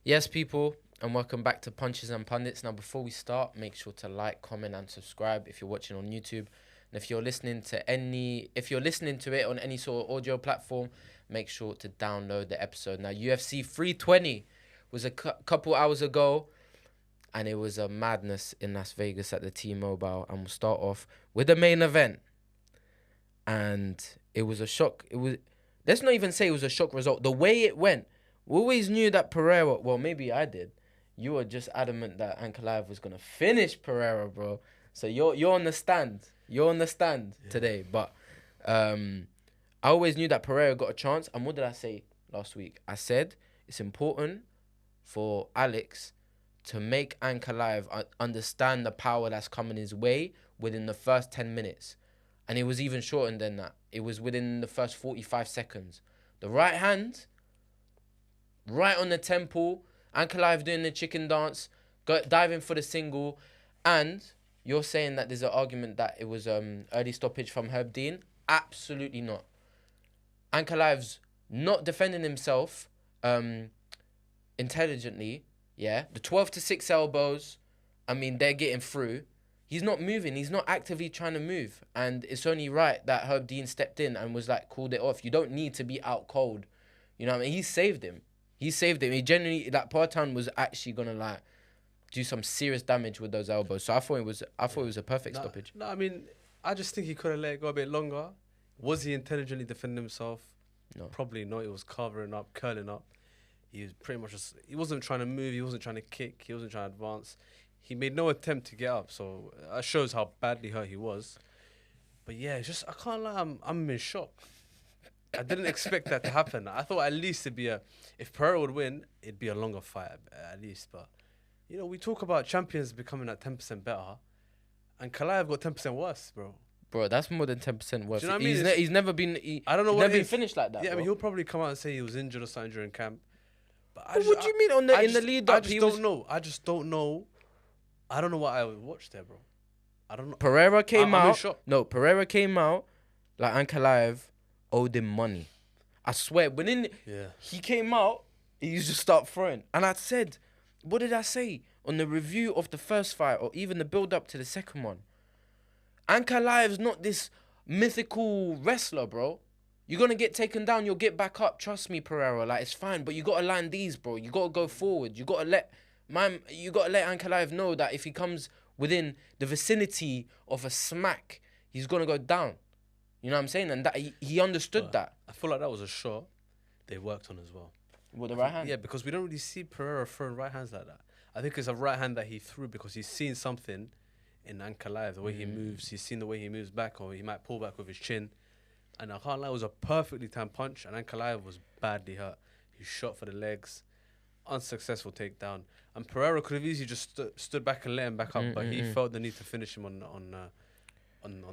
Yes, people, and welcome back to Punches and Pundits. Now, before we start, make sure to like, comment, and subscribe if you're watching on YouTube. And if you're listening to it on any sort of audio platform, make sure to download the episode. Now, UFC 320 was a couple hours ago, and it was a madness in Las Vegas at the T-Mobile. And we'll start off with the main event, and it was a shock. Let's not even say it was a shock result. The way it went. We always knew that Pereira, well, maybe I did. You were just adamant that Ankalaev was going to finish Pereira, bro. So you're on the stand. You're on the stand today. But I always knew that Pereira got a chance. And what did I say last week? I said it's important for Alex to make Ankalaev understand the power that's coming his way within the first 10 minutes. And it was even shorter than that. It was within the first 45 seconds. The right hand... right on the temple, Ankalaev doing the chicken dance, diving for the single, and you're saying that there's an argument that it was early stoppage from Herb Dean? Absolutely not. Ankalaev's not defending himself intelligently, yeah? The 12-6 elbows, I mean, they're getting through. He's not moving. He's not actively trying to move. And it's only right that Herb Dean stepped in and was like, called it off. You don't need to be out cold. You know what I mean? He saved him. He saved him. He genuinely, like, Poatan was actually gonna like do some serious damage with those elbows. So I thought it was a perfect stoppage. No, I mean, I just think he could have let it go a bit longer. Was he intelligently defending himself? No. Probably not. He was covering up, curling up. He was pretty much just, he wasn't trying to move. He wasn't trying to kick. He wasn't trying to advance. He made no attempt to get up. So that shows how badly hurt he was. But yeah, it's just, I can't lie, I'm in shock. I didn't expect that to happen. I thought at least it'd be if Pereira would win, it'd be a longer fight at least. But, you know, we talk about champions becoming at 10% better, and Ankalaev got 10% worse, bro. Bro, that's more than 10% worse. Do you know what I mean? He's never been. I don't know he's what never been is. finished like that. Yeah, bro. I mean, he'll probably come out and say he was injured or something during camp. But What do you mean in the lead up? I just don't know. I just don't know. I don't know what I would watch there, bro. I don't know. Pereira came I'm in out. shock. No, Pereira came out like Ankalaev owed him money. I swear, he came out, he used to start throwing. And I said, what did I say? On the review of the first fight, or even the build-up to the second one. Ankalaev's not this mythical wrestler, bro. You're going to get taken down, you'll get back up. Trust me, Pereira. Like, it's fine, but you got to land these, bro. You got to go forward. You got to let Ankalaev know that if he comes within the vicinity of a smack, he's going to go down. You know what I'm saying? And that he understood that. I feel like that was a shot they worked on as well. With the right hand? Yeah, because we don't really see Pereira throwing right hands like that. I think it's a right hand that he threw because he's seen something in Ankalaev, the way he moves. He's seen the way he moves back, or he might pull back with his chin. And I can't lie, it was a perfectly timed punch, and Ankalaev was badly hurt. He shot for the legs, unsuccessful takedown. And Pereira could have easily just stood back and let him back up, but he felt the need to finish him on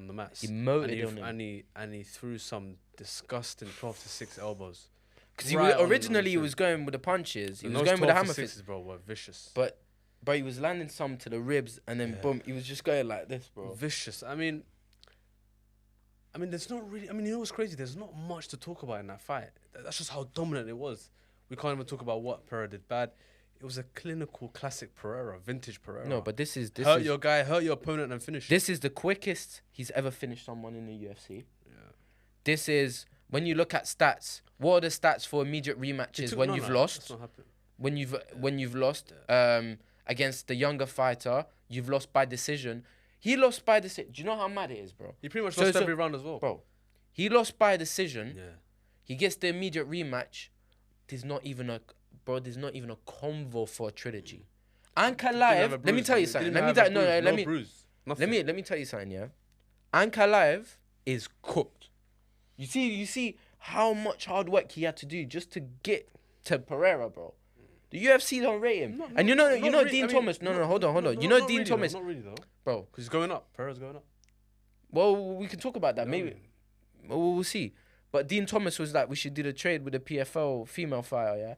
the mats. He moted on him. And he threw some disgusting 12-6 elbows. Because originally he was going with the punches. He was going with the hammer fists. Bro, were vicious. But he was landing some to the ribs, and then boom, he was just going like this, bro. Vicious. I mean, there's not really... I mean, you know what's crazy? There's not much to talk about in that fight. That's just how dominant it was. We can't even talk about what Pereira did bad. It was a clinical, classic Pereira, vintage Pereira. No, but this is your guy, hurt your opponent, and finish. This is the quickest he's ever finished someone in the UFC. Yeah. This is, when you look at stats, what are the stats for immediate rematches when you've lost? That's not happening. When you've lost against the younger fighter, you've lost by decision. He lost by decision. Do you know how mad it is, bro? He pretty much lost every round as well. Bro, he lost by decision. Yeah. He gets the immediate rematch. There's not even a convo for a trilogy. Ankalaev, let me tell you something. Let me tell you something, yeah? Ankalaev is cooked. You see how much hard work he had to do just to get to Pereira, bro. The UFC don't rate him. And you know Dean Thomas. Hold on. You know Dean Thomas. Not really though. Bro. Because he's going up. Pereira's going up. Well, we can talk about that. Maybe. We'll see. But Dean Thomas was like, we should do the trade with the PFL female fighter, yeah?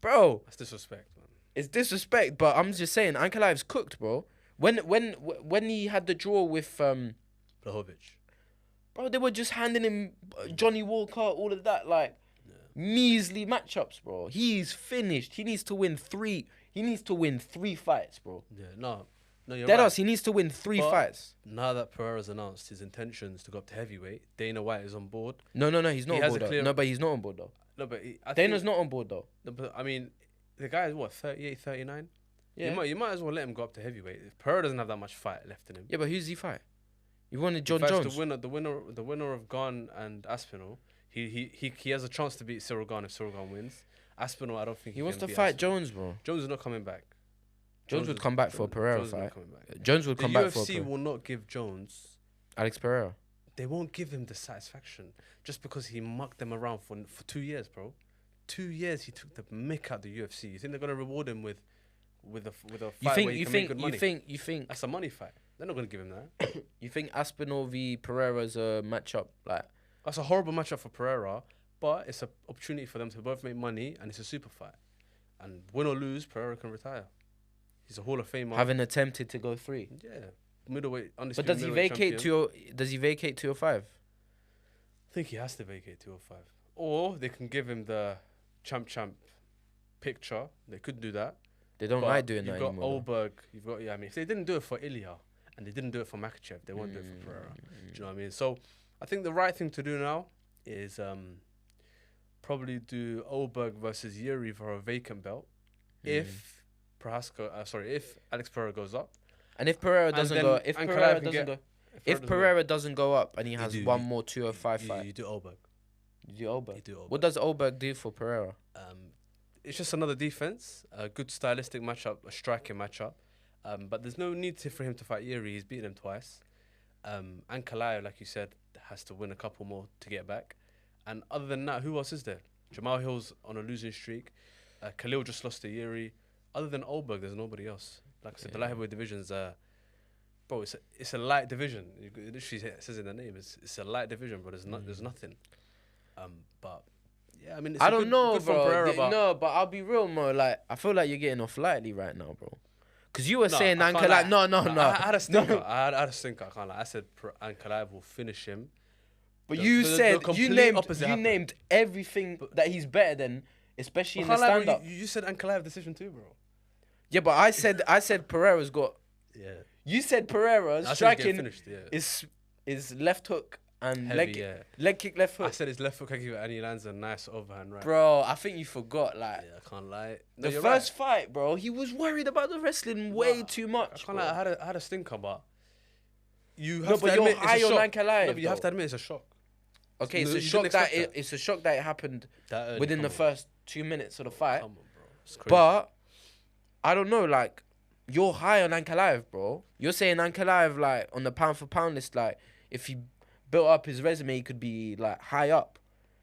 Bro. That's disrespect, man. It's disrespect, but I'm just saying, Ankalaev's cooked, bro. When he had the draw with Blahovic. Bro, they were just handing him Johnny Walker, all of that. Like, measly matchups, bro. He's finished. He needs to win 3. He needs to win 3 fights, bro. Yeah, no, you're Dead right. ass, he needs to win 3 But fights. now that Pereira's announced his intentions to go up to heavyweight, Dana White is on board. No, he's not He on has board a though. clear- No, but he's not on board though. No, but Dana's not on board though. No, but I mean, the guy is what 38, 39. Yeah. You might as well let him go up to heavyweight. If Pereira doesn't have that much fight left in him. Yeah, but who's he fight? You wanted John In fact, Jones. the winner of Gon and Aspinall. He has a chance to beat Cyril Gane if Cyril Gane wins. Aspinall, I don't think He wants can to beat fight Aspinall. Jones, bro. Jones is not coming back. Jones would come back for a Pereira Jones is not fight. coming back. Jones would The come back for a UFC will not give Jones. Alex Pereira. They won't give him the satisfaction just because he mucked them around for 2 years, bro. 2 years he took the mick out the UFC. You think they're gonna reward him with a fight where he can make good money? You think That's a money fight. They're not gonna give him that. you think Aspinall v Pereira's a matchup like? That's a horrible matchup for Pereira, but it's an opportunity for them to both make money, and it's a super fight. And win or lose, Pereira can retire. He's a Hall of Famer. Having attempted to go 3. Yeah, middleweight, But undisputed does he middleweight vacate champion. Does he vacate 205? I think he has to vacate 205. Or they can give him the champ picture. They could do that. They don't But like doing that You've got anymore. though. Oldberg. You've got I mean, if they didn't do it for Ilya and they didn't do it for Makachev, they won't do it for Pereira. Do you know what I mean? So I think the right thing to do now is probably do Oldberg versus Yuri for a vacant belt. If if Alex Pereira goes up, And if Pereira And doesn't then go, if Ankalaev Pereira can doesn't get- go, if if Pereira doesn't go up and he has do- one you- more 205 fight, you do Oldberg. you do Oldberg. You do Oldberg. What does Oldberg do for Pereira? It's just another defense, a good stylistic matchup, a striking matchup. But there's no need for him to fight Yuri. He's beaten him twice. Ankalaev, like you said, has to win a couple more to get back. And other than that, who else is there? Jamal Hill's on a losing streak. Khalil just lost to Yuri. Other than Oldberg, there's nobody else. Like I said, the light heavyweight division's bro, it's a light division. It literally says in the name, it's a light division, bro. There's nothing. But yeah, I mean, it's I a don't good, know, good for bro. Pereira, but No, but I'll be real, Mo. Like, I feel like you're getting off lightly right now, bro. Because you were No, saying I can't Ankalaev. lie. No. I had a stinker. I had a stinker. I can't lie. I said Ankalaev will finish him. But The- you the said complete you opposite happened. named everything that he's better than, especially in the I can't lie, stand bro, up. you said Ankalaev decision too, bro. Yeah, but I said Pereira's got. Yeah. You said Pereira's I said he's striking getting finished, yeah. is left hook and Heavy, yeah. leg kick left I hook. said his left hook and he lands a nice overhand right. Bro, I think you forgot. Like Yeah, I can't lie. the No, you're first right. fight, bro, he was worried about the wrestling way too I much. can't bro. lie. I had a stinker, but you No, have but to you're admit high it's a on shock. Ankalaev, No, but you have though. to admit it's a shock. Okay, No, it's a you shock didn't that expect it's a shock that it happened That early, within come the on. first 2 minutes of the fight. Come on, bro. It's crazy. But I don't know, like you're high on Ankalaev, bro. You're saying Ankalaev, like on the pound for pound list, like if he built up his resume, he could be like high up.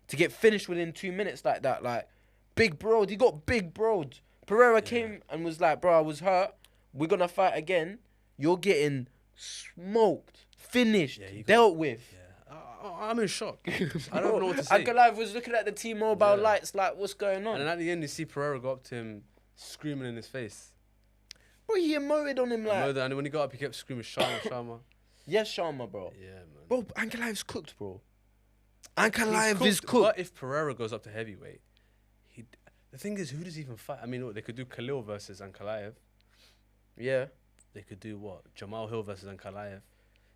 To get finished within 2 minutes like that, like big bro, he got big bro. Pereira came and was like, bro, I was hurt. We're gonna fight again. You're getting smoked, finished, Yeah, you got- dealt with. Yeah. I'm in shock. I don't know what to say. Ankalaev was looking at the T-Mobile Yeah. lights like, what's going on? And then at the end, you see Pereira go up to him, screaming in his face. Bro, he emoted on him like, And when he got up, he kept screaming, "Sharma, Sharma." yes, Sharma, bro. Yeah, man. Bro, Ankalaev's cooked, bro. He's Ankalaev is cooked. But if Pereira goes up to heavyweight, the thing is, who does he even fight? I mean, they could do Khalil versus Ankalaev. Yeah. They could do what? Jamal Hill versus Ankalaev.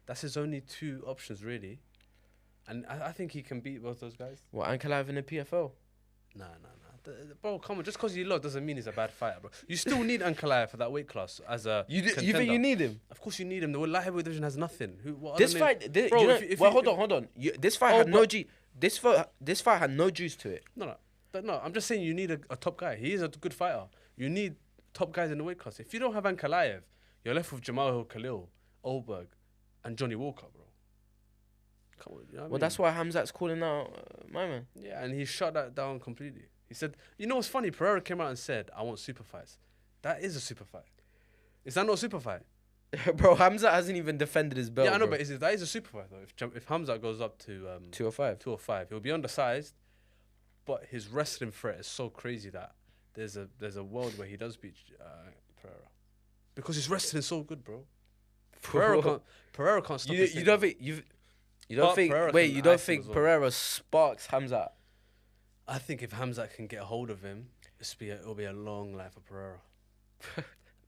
That's his only two options, really. And I think he can beat both those guys. What, Ankalaev in the PFL? Nah. Bro, come on. Just because you lost doesn't mean he's a bad fighter, bro. You still need Ankalaev for that weight class as a You think contender. you need him? Of course you need him. The light heavyweight division has nothing. What This other fight, name- bro, Bro, if you- hold on. This fight Oh, had no but- G. This fight had no juice to it. No. I'm just saying you need a top guy. He is a good fighter. You need top guys in the weight class. If you don't have Ankalaev, you're left with Jamal Hill, Khalil, Oldberg, and Johnny Walker, bro. Come on, you know what I Well, mean? that's why Hamzat's calling out my man. Yeah, and he shut that down completely. He said, you know what's funny? Pereira came out and said, I want super fights. That is a super fight. Is that not a super fight? Bro, Hamzat hasn't even defended his belt. Yeah, I know, bro. but that is a super fight, though. If Hamza goes up to 205. 205, he'll be undersized, but his wrestling threat is so crazy that there's a world where he does beat Pereira. Because his wrestling is so good, bro. Pereira can't stop his You thing. don't think you don't But think Pereira wait, can you don't ice him think as well. Pereira sparks Hamzat? I think if Hamzat can get a hold of him, it'll be a long life for Pereira.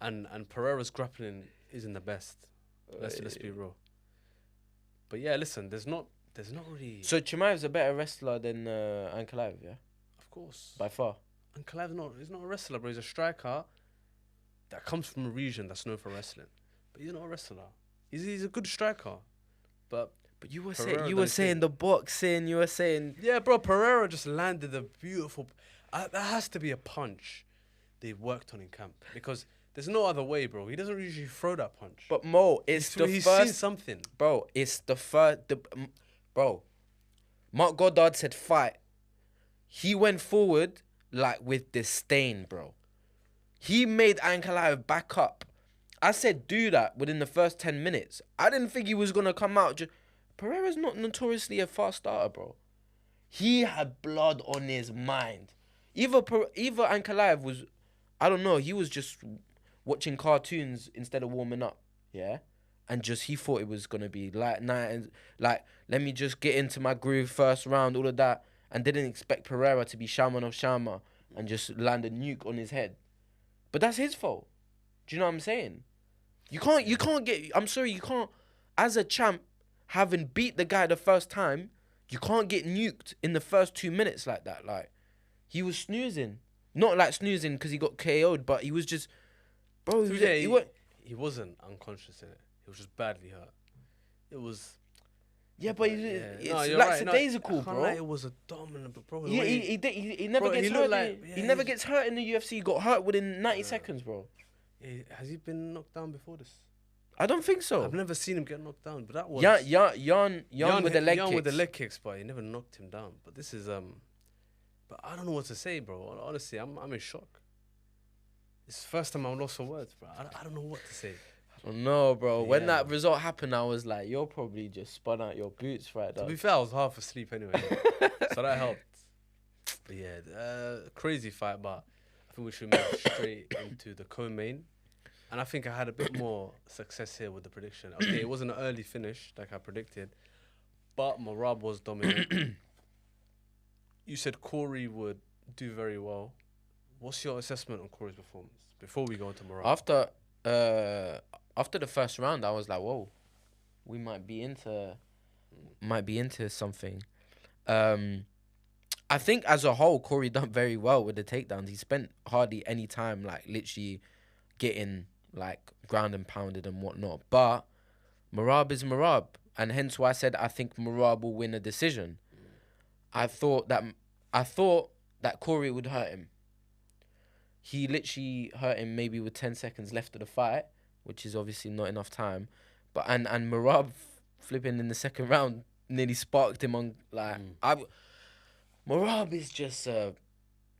and Pereira's grappling isn't the best. Let's be real. But yeah, listen, there's not really. So Chimaev's a better wrestler than Ankalaev, yeah, Of course. by far. And he's not a wrestler, bro. He's a striker that comes from a region that's known for wrestling. But he's not a wrestler. He's a good striker. But you were Pereira saying the boxing. You were saying yeah, bro. Pereira just landed a beautiful. That has to be a punch they worked on in camp because there's no other way, bro. He doesn't usually throw that punch. But Mo, it's he's seen something, bro. It's the first, bro. Mark Goddard said fight. He went forward like with disdain, bro. He made Ankalaev back up. I said do that within the first 10 minutes. I didn't think he was gonna come out. Pereira's not notoriously a fast starter, bro. He had blood on his mind. Either Ankalaev was, I don't know, he was just watching cartoons instead of warming up, yeah? And he thought it was going to be light night and like, let me just get into my groove first round, all of that, and didn't expect Pereira to be Shaman of Shama and just land a nuke on his head. But that's his fault. Do you know what I'm saying? You can't get, I'm sorry, you can't, as a champ, having beat the guy the first time, you can't get nuked in the first 2 minutes like that. Like, he was snoozing. Not like snoozing because he got KO'd, but he was just, bro, he wasn't unconscious in it. He was just badly hurt. It was... Yeah, but it's lackadaisical, bro. It was a dominant, bro. He never gets hurt. He never gets hurt in the UFC. He got hurt within 90 seconds, bro. Has he been knocked down before this? I don't think so. I've never seen him get knocked down, but that was... Jan with the leg kicks. With the leg kicks, but he never knocked him down. But this is... But I don't know what to say, bro. Honestly, I'm in shock. It's the first time I've lost for words, bro. I don't know what to say. I don't know, bro. When that result happened, I was like, you're probably just spun out your boots right now. To be fair, I was half asleep anyway. So that helped. But yeah, crazy fight, but I think we should move straight into the co-main. And I think I had a bit more success here with the prediction. Okay, it wasn't an early finish like I predicted, but Merab was dominant. You said Corey would do very well. What's your assessment on Corey's performance before we go into Merab? After the first round, I was like, whoa, we might be into something. I think as a whole, Corey done very well with the takedowns. He spent hardly any time, like, literally getting, like, ground and pounded and whatnot. But Merab is Merab. And hence why I said I think Merab will win a decision. I thought that Corey would hurt him. He literally hurt him maybe with 10 seconds left of the fight, which is obviously not enough time. But and Merab flipping in the second round nearly sparked him on Merab is just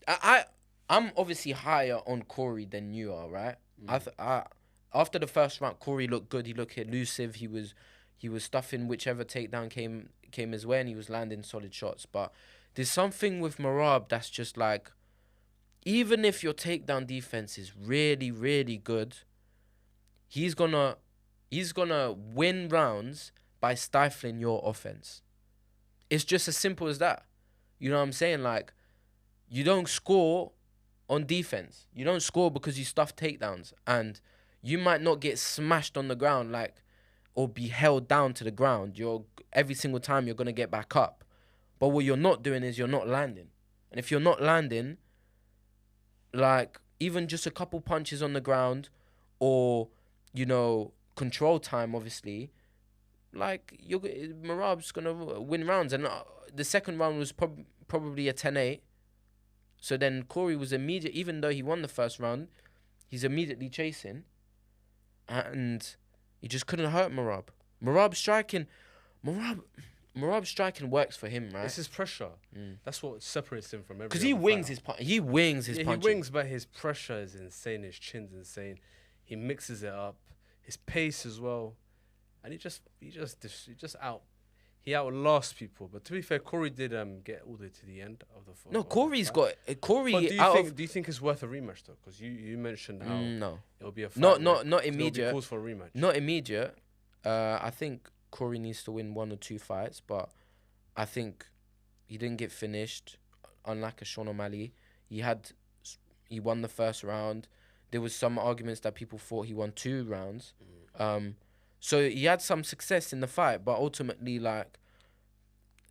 I'm obviously higher on Corey than you are, right? After the first round, Corey looked good. He looked elusive. He was stuffing whichever takedown came his way, and he was landing solid shots. But there's something with Merab that's just like, even if your takedown defense is really, really good, he's gonna win rounds by stifling your offense. It's just as simple as that. You know what I'm saying? Like, you don't score on defense. You don't score because you stuff takedowns, and you might not get smashed on the ground, like, or be held down to the ground. Every single time you're gonna get back up. But what you're not doing is you're not landing. And if you're not landing, like, even just a couple punches on the ground or, you know, control time, obviously, like, Merab's going to win rounds. And the second round was probably a 10-8. So then Corey was even though he won the first round, he's immediately chasing. And he just couldn't hurt Merab. Merab striking works for him, right? It's his pressure. That's what separates him from everyone. Because he wings his punches. He wings, but his pressure is insane. His chin's insane. He mixes it up. His pace as well, and he outlasts people. But to be fair, Corey did get all the way to the end of the fight. No, Corey's got Corey. But do you think it's worth a rematch though? Because you mentioned how no, it'll be a fight. Not immediate. Calls for a rematch. Not immediate. I think Corey needs to win 1 or 2 fights, but I think he didn't get finished. unlike a Sean O'Malley. He won the first round. There was some arguments that people thought he won 2 rounds. So he had some success in the fight, but ultimately, like,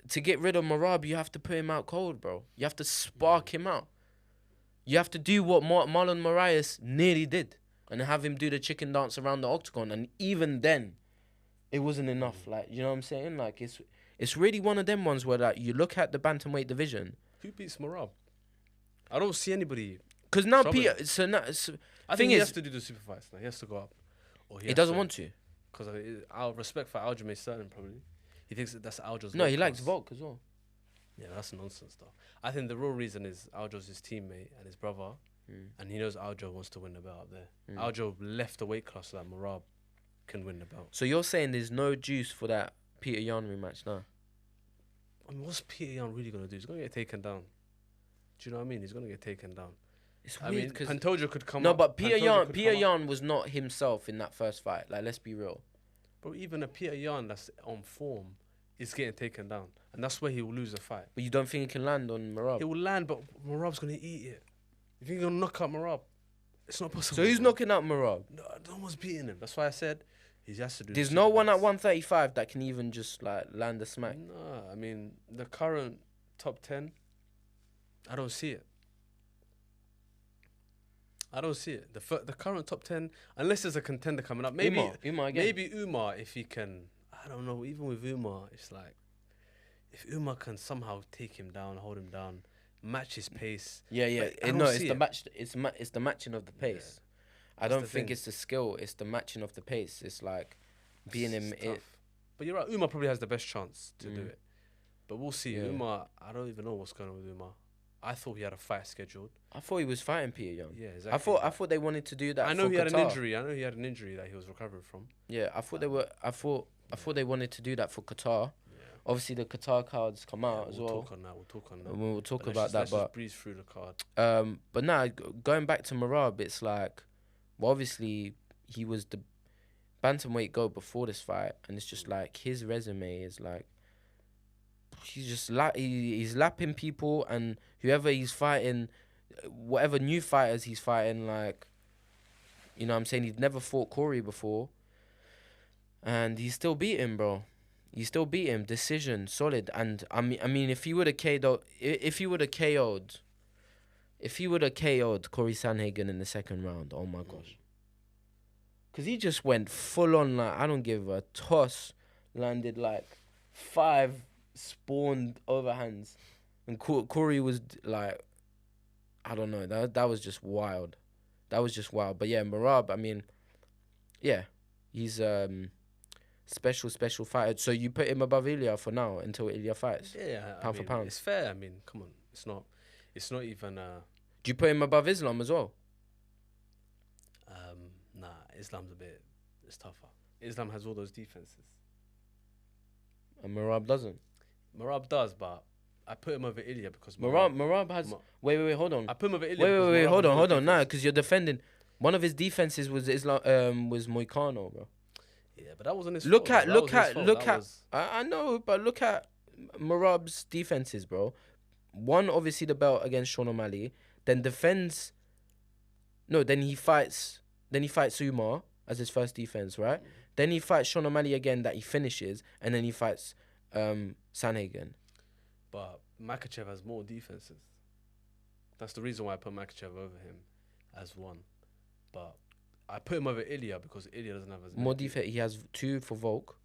to get rid of Merab, you have to put him out cold, bro. You have to spark him out. You have to do what Marlon Moraes nearly did and have him do the chicken dance around the octagon. And even then, it wasn't enough. Like, you know what I'm saying? Like, it's really one of them ones where, like, you look at the bantamweight division. Who beats Merab? I don't see anybody. Because now Trouble. I think think he has to do the super fights now. He has to go up. Or he doesn't want to. Because out of respect for Aljamain Sterling, probably. He thinks that's Aljo's. No, he likes Volk as well. Yeah, that's nonsense, though. I think the real reason is Aljo's his teammate and his brother. And he knows Aljo wants to win the belt up there. Aljo left the weight class so that Merab can win the belt. So you're saying there's no juice for that Peter Yan rematch now? I mean, what's Peter Yan really going to do? He's going to get taken down. Do you know what I mean? He's going to get taken down. It's weird because Pantoja could come up. No, but Peter Yan was not himself in that first fight. Like, let's be real. But even a Peter Yan that's on form is getting taken down. And that's where he will lose the fight. But you don't think he can land on Merab? He will land, but Merab's going to eat it. If you're going to knock out Merab, it's not possible. So who's knocking out Merab? No one's beating him. That's why I said he has to do. There's no one at 135 that can even just, like, land a smack. No, I mean, the current top 10, I don't see it. I don't see it. The current top 10, unless there's a contender coming up. Maybe Umar again. Maybe Umar, if he can. I don't know. Even with Umar, it's like, if Umar can somehow take him down, hold him down, match his pace. Yeah. It's the match. It's the matching of the pace. Yeah. I don't think it's the skill. It's the matching of the pace. It's like being him. But you're right. Umar probably has the best chance to do it. But we'll see. Yeah. Umar, I don't even know what's going on with Umar. I thought he had a fight scheduled. I thought he was fighting Peter Yan. Yeah, exactly. I thought they wanted to do that. I know he had an injury. I know he had an injury that he was recovering from. Yeah, I thought they wanted to do that for Qatar. Yeah. Obviously, the Qatar cards come out as well. We'll talk on that. We'll talk about that. Let's just breeze through the card. But now going back to Merab, it's like, well, obviously he was the bantamweight GOAT before this fight, and it's just like his resume is like. He's just he's lapping people, and whoever he's fighting, whatever new fighters he's fighting, like, you know what I'm saying, he'd never fought Corey before, and he's still beat him, bro. He still beat him, decision, solid. And I mean, if he would have KO'd Corey Sandhagen in the second round, oh my gosh, because he just went full on, like, I don't give a toss, landed like 5 spawned overhands, and Corey was like, I don't know, that was just wild. But yeah, Merab, I mean, yeah, he's special fighter. So you put him above Ilya for now until Ilya fights. Yeah, pound for pound. It's fair. I mean, come on, it's not even. Do you put him above Islam as well? Nah, Islam's it's tougher. Islam has all those defenses. And Merab doesn't. Merab does, but I put him over Ilya because Merab has. Wait, hold on. I put him over Ilya. Wait, hold on. Nah, because you're defending. One of his defenses was Islam. Was Moicano, bro. Yeah, but that wasn't his fault. Look at. I know, but look at Merab's defenses, bro. One, obviously the belt against Sean O'Malley. Then defends. No, then he fights Umar as his first defense, right? Then he fights Sean O'Malley again that he finishes, and then he fights Sandhagen. But Makhachev has more defenses. That's the reason why I put Makhachev over him as one. But I put him over Ilya because Ilya doesn't have as many. More defense. He has 2 for Volk.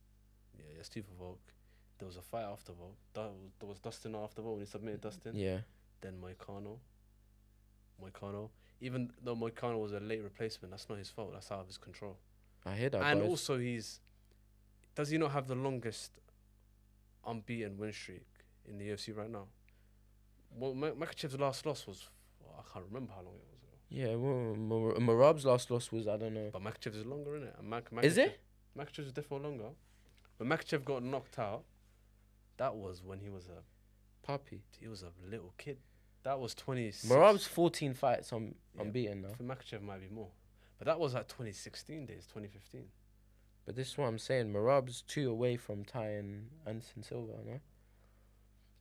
Yeah, he has 2 for Volk. There was a fight after Volk. There was Dustin after Volk when he submitted Dustin. Yeah. Then Moicano. Even though Moicano was a late replacement, that's not his fault. That's out of his control. I hear that. And also, does he not have the longest unbeaten win streak in the UFC right now? Well, Makhachev's last loss was, I can't remember how long it was ago. Yeah, well, Merab's last loss was, I don't know. But Makhachev's is longer, isn't it? Is it? Makhachev's is definitely longer. When Makhachev got knocked out, that was when he was a puppy. He was a little kid. That was 26. Merab's 14 fights unbeaten now. For Makhachev might be more. But that was like 2016 days, 2015. But this is what I'm saying. Merab's 2 away from tying Anderson Silva, no?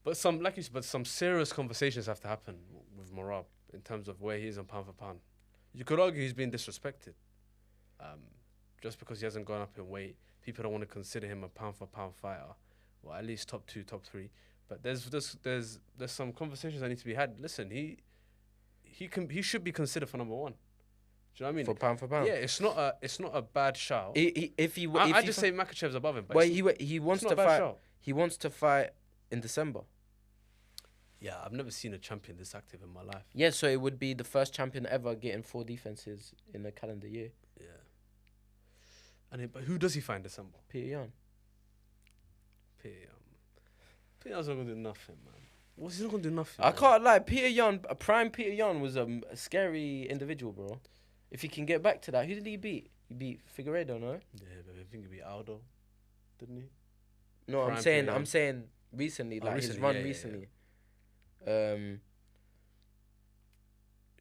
But some serious conversations have to happen with Merab in terms of where he is on pound for pound. You could argue he's being disrespected. Just because he hasn't gone up in weight, people don't want to consider him a pound for pound fighter, or at least top 2, top 3. But there's some conversations that need to be had. Listen, he should be considered for number 1. Do you know what I mean? For pound for pound. Yeah, it's not a bad shout. I just say Makhachev's above him. But well, he wants to fight. He wants to fight in December. Yeah, I've never seen a champion this active in my life. Yeah, so it would be the first champion ever getting 4 defenses in a calendar year. Yeah. But who does he fight in December? Peter Yan. Peter Yan's not gonna do nothing, man. He's not gonna do nothing. I can't lie. Peter Yan, prime Peter Yan was a scary individual, bro. If he can get back to that, who did he beat? He beat Figueiredo, no? Yeah, but I think he beat Aldo, didn't he? No, Prime I'm saying recently, like his run recently.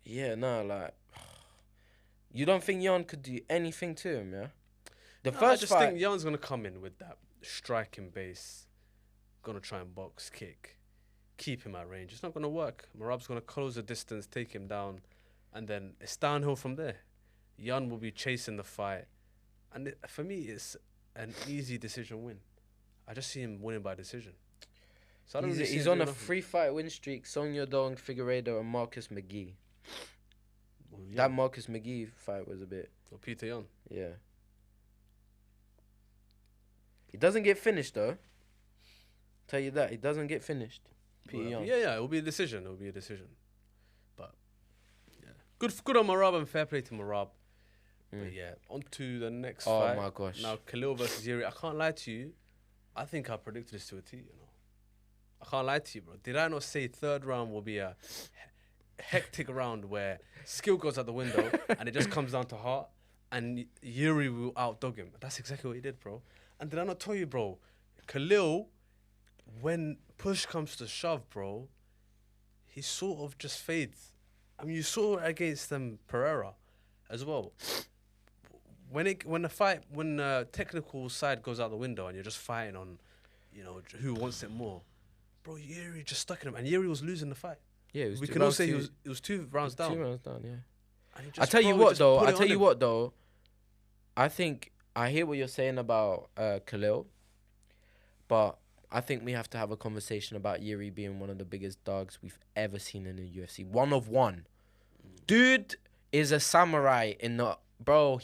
Yeah, no, like you don't think Yan could do anything to him, yeah? I just think Yan's gonna come in with that striking base, gonna try and box, kick, keep him at range. It's not gonna work. Merab's gonna close the distance, take him down, and then it's downhill from there. Yan will be chasing the fight, and for me, it's an easy decision win. I just see him winning by decision. So I don't really he's on a 3-fight win streak. Sonia Dong, Figueiredo, and Marcus McGee. Well, yeah. That Marcus McGee fight was a bit. Or Peter Yan. Yeah. He doesn't get finished though. Tell you that he doesn't get finished. Peter Yan. Yeah, it will be a decision. But yeah, good on Merab and fair play to Merab. But yeah, on to the next fight. Oh my gosh. Now Khalil versus Yuri. I can't lie to you. I think I predicted this to a T. You know, I can't lie to you, bro. Did I not say third round will be a hectic round where skill goes out the window and it just comes down to heart, and Yuri will outdog him? That's exactly what he did, bro. And did I not tell you, bro? Khalil, when push comes to shove, bro, he sort of just fades. I mean, you saw it against Pereira as well. When the technical side goes out the window and you're just fighting on, you know, who wants it more, bro, Yuri just stuck in him, and Yuri was losing the fight. Yeah, we can all say it was 2 rounds down. 2 rounds down, yeah. I tell you what though. I think I hear what you're saying about Khalil, but I think we have to have a conversation about Yuri being one of the biggest dogs we've ever seen in the UFC. 1 of 1. Dude is a samurai in the... Bro,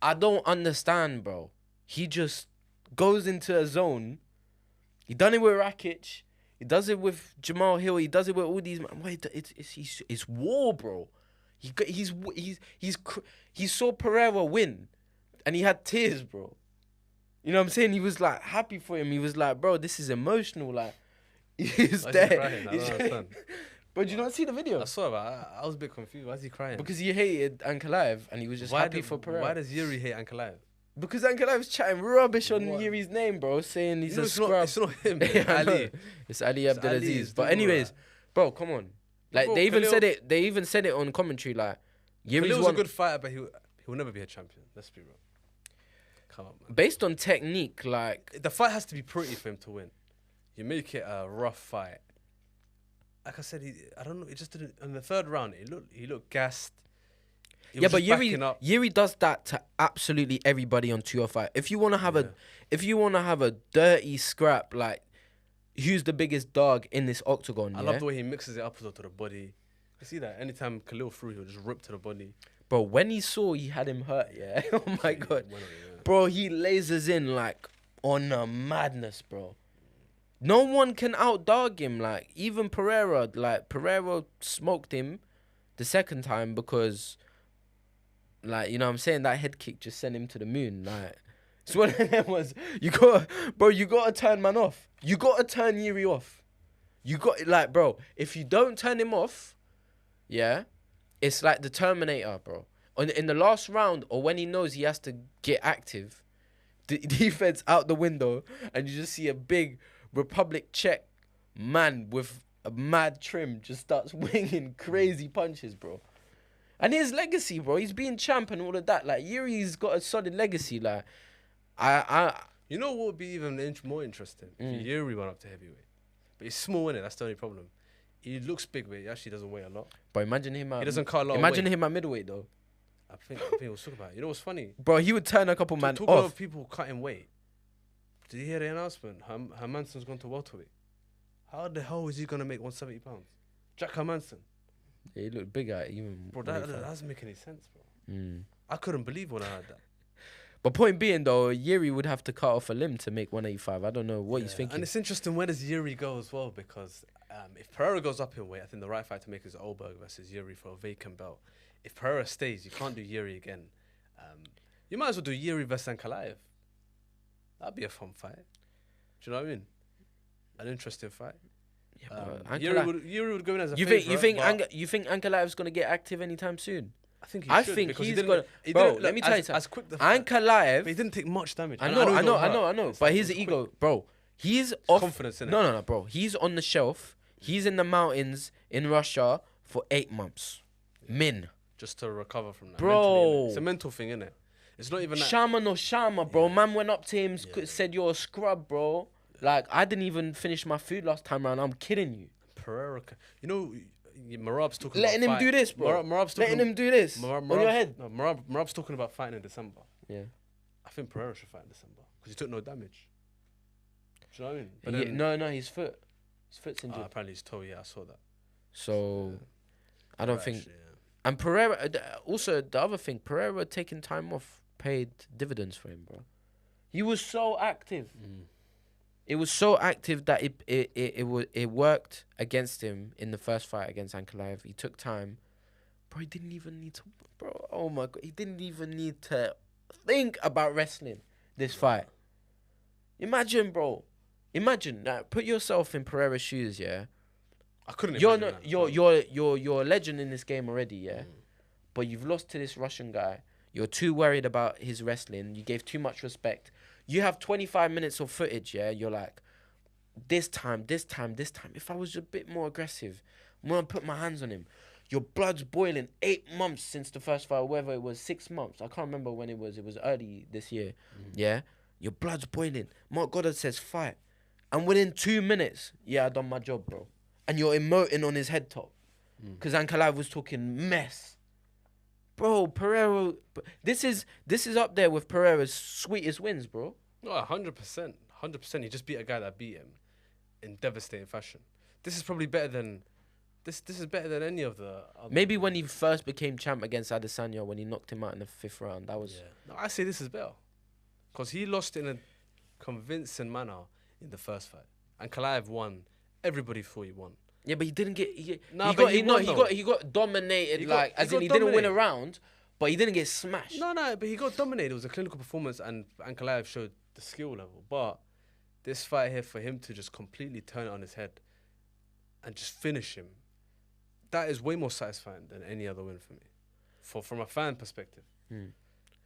I don't understand, bro. He just goes into a zone. He done it with Rakic. He does it with Jamal Hill. He does it with all these... It's war, bro. He saw Pereira win, and he had tears, bro. You know what I'm saying? He was like happy for him. He was like, bro, this is emotional. Like, he's there. He crying? I don't understand. But did you not see the video? I saw it, but I was a bit confused. Why is he crying? Because he hated Ankalaev, and he was just happy for Pereira. Why does Yuri hate Ankalaev? Because Ankalaev's chatting rubbish on Yuri's name, bro, saying he's a scrub. It's not him. It's Ali. It's Ali Abdelaziz. But anyways, bro, come on. Like, bro, they even said it on commentary. Like, Khalil's a good fighter, but he will never be a champion. Let's be real. Come on, man. Based on technique, like, the fight has to be pretty for him to win. You make it a rough fight. Like I said, I don't know. It just didn't. In the third round, he looked gassed. But Yuri does that to absolutely everybody on 205. If you want to have a dirty scrap, like, who's the biggest dog in this octagon? I love the way he mixes it up to the body. You see that anytime Khalil threw, he'll just rip to the body. Bro, when he saw he had him hurt, yeah. Oh my god, bro, he lasers in like on a madness, bro. No one can outdog him. Like, even Pereira. Like, Pereira smoked him the second time because, like, you know what I'm saying? That head kick just sent him to the moon. Like, it's one of them was, you gotta turn man off. You gotta turn Yuri off. Bro, if you don't turn him off, yeah, it's like the Terminator, bro. In the last round, or when he knows he has to get active, the defense out the window, and you just see a big Republic Czech man with a mad trim just starts winging crazy punches, bro. And his legacy, bro, he's being champ and all of that. Like, Yuri's got a solid legacy. Like, you know what would be even more interesting? If Yuri went up to heavyweight. But he's small, innit? That's the only problem. He looks big, but he actually doesn't weigh a lot. But imagine him. He doesn't cut a lot. Imagine of weight. him at middleweight though. I think we'll talk about it. You know what's funny? Bro, he would turn a couple man Talk off. about people cutting weight. Did you hear the announcement? Hermansson's gone to welterweight. How the hell is he gonna make 170 pounds? Jack Hermansson. Yeah, he looked bigger even. Bro, that doesn't make any sense, bro. Mm. I couldn't believe when I heard that. But point being though, Yuri would have to cut off a limb to make 185. I don't know what he's thinking. And it's interesting, where does Yuri go as well? Because if Pereira goes up in weight, I think the right fight to make is Oldberg versus Yuri for a vacant belt. If Pereira stays, you can't do Yuri again. You might as well do Yuri versus Ankalaev. That'd be a fun fight. Do you know what I mean? An interesting fight. Yeah, Yuri would go in as a you favourite. you think Ankalaev's gonna get active anytime soon? I think I should, think because he's he didn't- gonna. he Bro, didn't let look me tell you as something. quick Ankalaev. but he didn't take much damage. I And know. he's not hurt. It's But like his he was ego, quick. bro. He's off. Confidence in it. No, bro. He's on the shelf. He's in the mountains in Russia for 8 months. Min. Just to recover from that. Bro. Mentally, innit? It's a mental thing, innit? It's not even that. Shama no Shama, bro. Man went up to him, said you're a scrub, bro. Like, I didn't even finish my food last time round. I'm kidding you. Pereira, you know, Merab's talking Letting about him do this, bro. Merab's Letting him do this on your head. No, Merab's talking about fighting in December. Yeah. I think Pereira should fight in December because he took no damage. Do you know what I mean? But then, no, his foot. His foot's injured. apparently his toe. Yeah, I saw that. So, I don't think. Actually, yeah. And Pereira, also the other thing, Pereira taking time off paid dividends for him, bro. He was so active. It was so active that it worked against him in the first fight against Ankalaev. He took time, bro. He didn't even need to, bro. Oh my god, he didn't even need to think about wrestling this fight. Imagine, bro. Imagine. Now, put yourself in Pereira's shoes, yeah. I couldn't. You're imagine not. that. You're a legend in this game already, yeah. But you've lost to this Russian guy. You're too worried about his wrestling. You gave too much respect. You have 25 minutes of footage, yeah. You're like, this time. If I was a bit more aggressive, I'm gonna put my hands on him. Your blood's boiling. 8 months since the first fight, whether it was 6 months. I can't remember when it was. It was early this year. Yeah. Your blood's boiling. Mark Goddard says fight, and within 2 minutes, I done my job, bro. And you're emoting on his head top, because Ankalaev was talking mess. Bro, Pereira, this is up there with Pereira's sweetest wins, bro. No, 100%. 100%. He just beat a guy that beat him in devastating fashion. This is probably better than. This is better than any of the. Maybe when he first became champ against Adesanya, when he knocked him out in the 5th round, that was. No, I say this is better, because he lost in a convincing manner in the first fight, and Ankalaev won. Everybody thought he won. Yeah, but he didn't get. He got dominated. He didn't win dominated. a round, but he didn't get smashed. No, but he got dominated. It was a clinical performance, and Ankalaev showed the skill level. But this fight here, for him to just completely turn it on his head and just finish him, that is way more satisfying than any other win for me, from a fan perspective.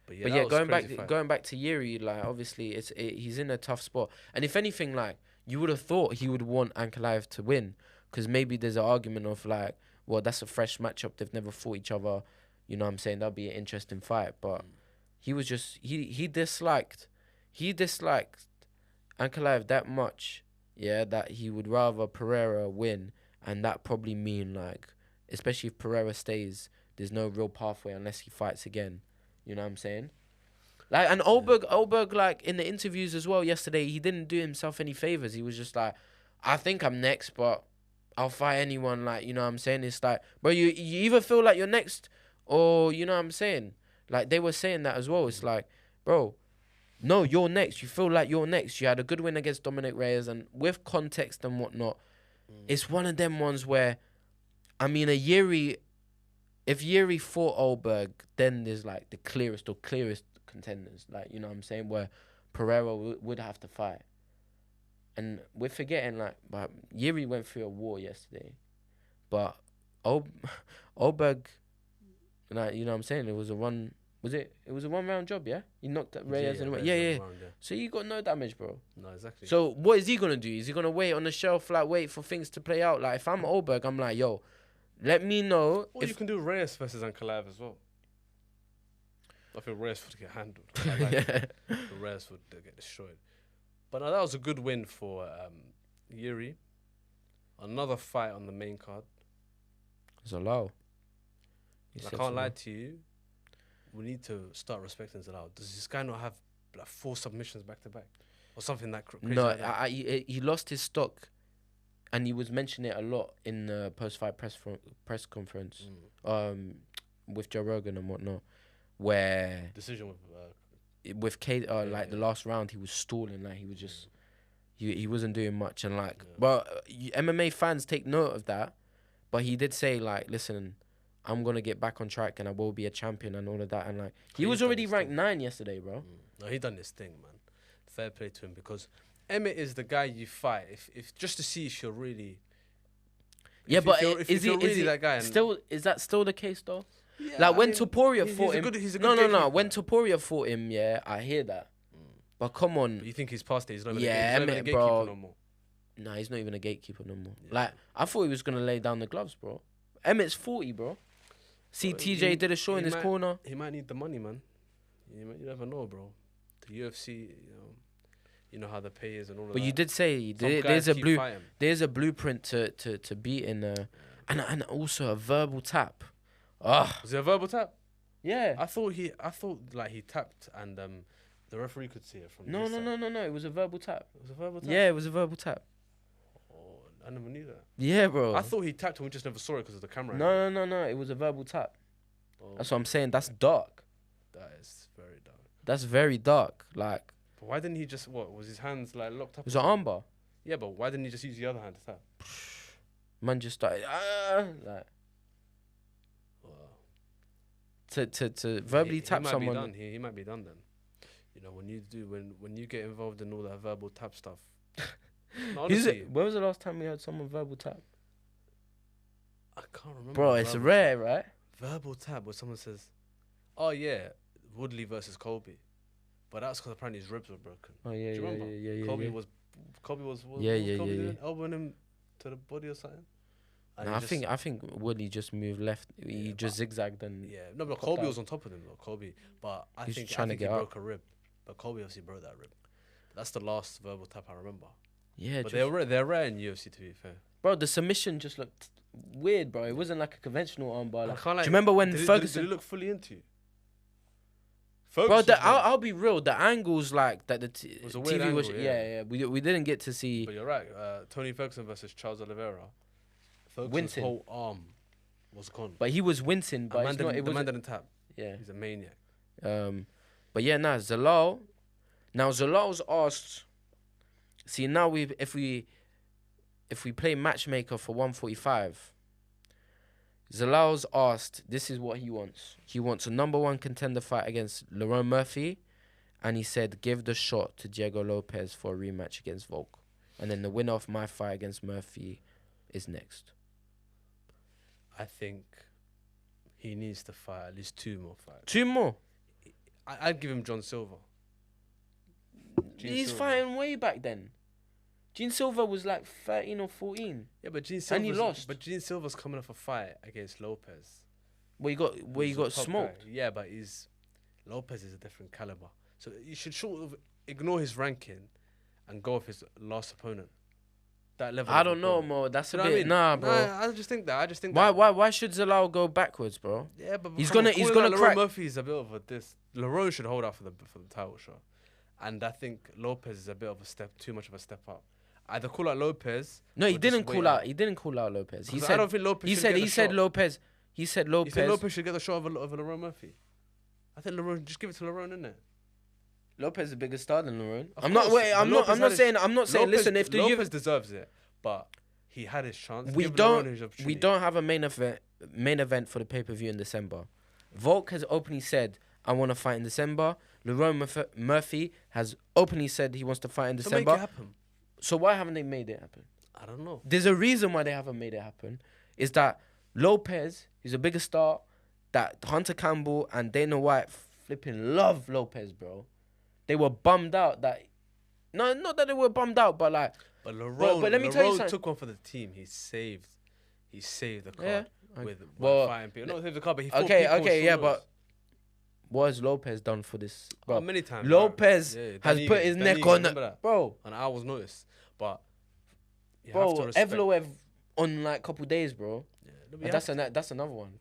But yeah, going back to Yuri, like obviously he's in a tough spot, and if anything, like you would have thought he would want Ankalaev to win, because maybe there's an argument of like, well, that's a fresh matchup. They've never fought each other. You know what I'm saying? That'd be an interesting fight. But he was just he disliked Ankalaev that much, that he would rather Pereira win, and that probably mean like, especially if Pereira stays, there's no real pathway unless he fights again. You know what I'm saying? Like, and Oldberg, like in the interviews as well yesterday, he didn't do himself any favors. He was just like, I think I'm next, but I'll fight anyone. Like, you know what I'm saying? It's like, bro, you either feel like you're next, or you know what I'm saying? Like they were saying that as well. It's like, bro, no, you're next. You feel like you're next. You had a good win against Dominic Reyes, and with context and whatnot, it's one of them ones where, I mean, if Yuri fought Oldberg, then there's like the clearest contenders, like, you know what I'm saying, where Pereira would have to fight. And we're forgetting, like, but Yuri went through a war yesterday, but Oldberg, like, you know what I'm saying, it was a one round job, yeah? He knocked at Reyes and yeah. So you got no damage, bro. No, exactly. So what is he gonna do? Is he gonna wait on the shelf, like wait for things to play out? Like if I'm Oldberg, I'm like, yo, let me know. Or you can do Reyes versus Ankalaev as well. I feel Reyes would get handled. Reyes would get destroyed. But no, that was a good win for Yuri. Another fight on the main card. Zalal. I can't lie to you. We need to start respecting Zalal. Does this guy not have like 4 submissions back to back, or something that crazy? No, like that? he lost his stock, and he was mentioning it a lot in the post-fight press conference, with Joe Rogan and whatnot, where Decision with Kate, like the last round, he was stalling, like he was just, he wasn't doing much, and like, but MMA fans take note of that, but he did say like, listen, I'm gonna get back on track and I will be a champion and all of that, and like he was already ranked 9 yesterday, bro. No, he done this thing, man. Fair play to him, because Emmett is the guy you fight if just to see if you're really. Yeah, but is he really that guy? Still, is that still the case though? Yeah, like when Topuria fought him. He's a good no. gatekeeper. When Topuria fought him, yeah, I hear that. But come on. But you think he's past it? He's not even, Yeah, he's not even a gatekeeper bro. no more. Nah, he's not even a gatekeeper no more. Yeah. Like I thought he was gonna lay down the gloves, bro. Emmett's 40, bro. See, Bro, TJ did a show in his corner. He might need the money, man. You never know, bro. The UFC, you know how the pay is and all of that. But you did say there's a blueprint to beat in and also a verbal tap. Was it a verbal tap? Yeah. I thought like he tapped and the referee could see it from. No. It was a verbal tap. It was a verbal tap. Yeah, it was a verbal tap. Oh, I never knew that. Yeah, bro. I thought he tapped and we just never saw it because of the camera. No. It was a verbal tap. Oh, That's what I'm saying. That's dark. that is very dark. That's very dark. Like, But why didn't he just was his hands like locked up? it was an armbar. Yeah, but why didn't he just use the other hand to tap? Man just started like to verbally tap he someone. Might be done. He might be done then. You know, when you get involved in all that verbal tap stuff. No, honestly, When was the last time we heard someone verbal tap? I can't remember. Bro, it's rare, right? Verbal tap where someone says, "Oh yeah, Woodley versus Colby," but that's because apparently his ribs were broken. Oh yeah, Do you remember? yeah. Colby was elbowing him to the body or something. And No, I think Woodley just moved left. He just zigzagged and but Colby was on top of him though. But I He's think trying to he get broke a rib. But Colby obviously broke that rib. That's the last verbal tap I remember. yeah. But they're rare in UFC, to be fair. Bro, the submission just looked weird, bro. It wasn't like a conventional armbar. Like, do like, you remember when did Ferguson? it look fully into you? Bro, I'll be real. The angles like that the was a weird TV was angle, yeah. We didn't get to see. But you're right. Tony Ferguson versus Charles Oliveira. Ferguson's Wincing. whole arm was gone. But he was wincing. But the man didn't tap. Yeah. He's a maniac. But yeah, Zalal. Now Zalal's asked. See now if we play matchmaker for 145. Zalal's asked. This is what he wants. He wants a #1 contender fight against Lerone Murphy, and he said give the shot to Diego Lopez for a rematch against Volk, and then the winner of my fight against Murphy is next. I think he needs to fight at least 2 more fights. 2 more. I'd give him John Silver. He's fighting way back then. Gene Silva was like 13 or 14. Yeah, but Gene Silva. And he lost. But Gene Silva's coming off a fight against Lopez. Where he got smoked. Guy. Yeah, but Lopez is a different caliber. So you should sort of ignore his ranking and go with his last opponent. That level. I don't know, Mo. That's a bit. I mean? Nah, bro. I just think that. Why should Zalal go backwards, bro? Yeah, but he's gonna crack. Murphy's a bit of a this. Lerone should hold out for the title shot, and I think Lopez is a bit of too much of a step up. Either call out Lopez. No, he didn't call out. He didn't call out Lopez. He said. I don't think Lopez. He said Lopez. He said Lopez. He said Lopez should get the shot over Lerone Murphy. I think Lerone, just give it to Lerone, innit? Lopez is a bigger star than Lerone. I'm not saying. Listen, if the Lopez deserves it, but he had his chance. We don't have a main event for the pay-per-view in December. Volk has openly said, I want to fight in December. Lerone Murphy has openly said he wants to fight in December. So make it happen. So why haven't they made it happen? I don't know. There's a reason why they haven't made it happen. Is that Lopez is a bigger star. That Hunter Campbell and Dana White flipping love Lopez, bro. They were bummed out that... No, not that they were bummed out, but like... But Lerone, but let me tell you something. Took one for the team. He saved the card Yeah. with Well, fighting people. Not saved the card, but he fought okay, yeah, people. but what has Lopez done for this? Bro, many times. Lopez has put his neck on... That? Bro. An hour's notice. But... Bro, Evloev on like couple days, bro. Yeah, And that's another one.